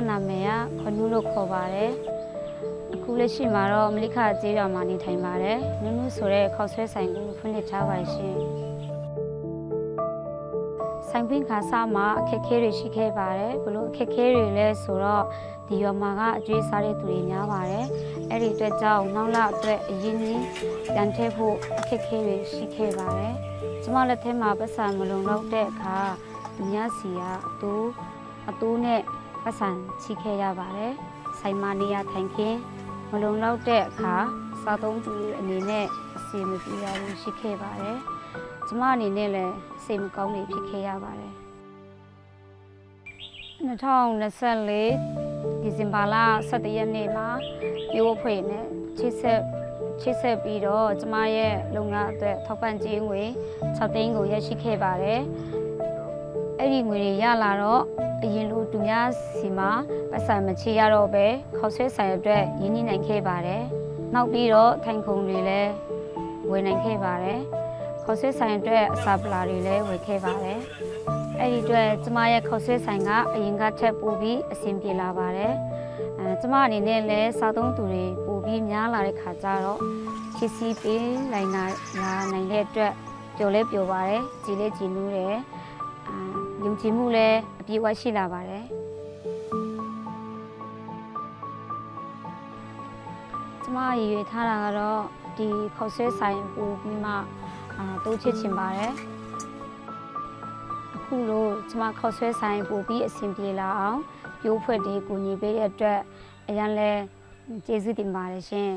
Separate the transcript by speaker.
Speaker 1: နာမည်ကခနူးလို့ခေါ်ပါတယ်အခုလက်ရှိမှာတော့မလိခကျေးရွာမှာနေထိုင်ပါတယ်နုနုဆိုတဲ့ခေါက်ဆွဲဆိုင်ကိုဖွင့်လှစ်ထားပါတယ်ရှင်ဆိုင်ဖွင့်ခါစားမှာအခက်အခဲတွေရှိခဲ့ပါတယ်ဘလို့အခက်အခဲတွေလဲဆိုတော့ဒီရွာမှာကအကျွေးစားတဲ့သူတွေများပါတယ်အဲ့ဒီအတွက်ကြောင့်နောက်လာအတွက်အရင်ကြီးပြန်ထည့်ဖို့အခက်အခဲတွေရှိခဲ့ပါတယ်ကျမလက်ထဲမှာပတ်စံမလုံလောက်တဲ့အခါသူများစီကအတူနဲ့ပတ်စံချီခဲ့ရပါတယ်ဆိုင်မနေရထိုင်ခင်းမလုံလောက်တဲ့အခါစားသုံးသူအနေနဲ့အစီမပြေရဘူးရှိခဲ့ပါတယ်ကျမအနေနဲ့လည်းစိတ်မကောင်းနေဖြစ်ခဲ့ရပါတယ်2024ဒီဇင်ဘာလ17ရက်နေ့မှာပြိုးဖွေနဲ့ချိတ်ဆက်ပြီးတော့ကျမရဲ့လုပ်ငန်းအတွက်ထောက်ပံ့ကြေးငွေ6သိန်းကိုရရှိခဲ့ပါတယ်အဲ့ဒီငွေတွေရလာတော့အရင်လိုသူများစီမှာပတ်စံမချေရတော့ပဲခေါက်ဆွဲဆိုင်အတွက်ရင်းနှီးနိုင်ခဲ့ပါတယ်နောက်ပြီးတော့ထိုင်ခုံတွေလည်းဝယ်နိုင်ခဲ့ပါတယ်ခေါက်ဆွဲဆိုင်အတွက်အစာပလာတွေလည်းဝယ်ခဲ့ပါတယ်အဲ့ဒီအတွက်ကျမရဲ့ခေါက်ဆွဲဆိုင်ကအရင်ကထက်ပိုပြီးအဆင်ပြေလာပါတယ်ကျမအနေနဲ့လည်းစားသုံးသူတွေပိုပြီးများလာတဲ့ခါကျတော့ချစ်စီပေးနိုင်နိုင်တဲ့အတွက်ပျော်လဲပျော်ပါတယ်ကြည်လဲကြည်နူးတယ်ယုံကြည်မှုလည်းအပြည့်အဝရှိလာပါတယ်ကျမရည်ရွယ်ထားတာကတော့ဒီခေါက်ဆွဲဆိုင်ပို့ပြီးမှတိုးချစ်ချင်ပါတယ်အခုလို့ကျမခေါက်ဆွဲဆိုင်ပို့ပြီးအဆင်ပြေလာအောင်ပြိုးဖွဲ့ဒီကူညီပေးတဲ့အတွက်အရင်လဲကျေးဇူးတင်ပါတယ်ရှင်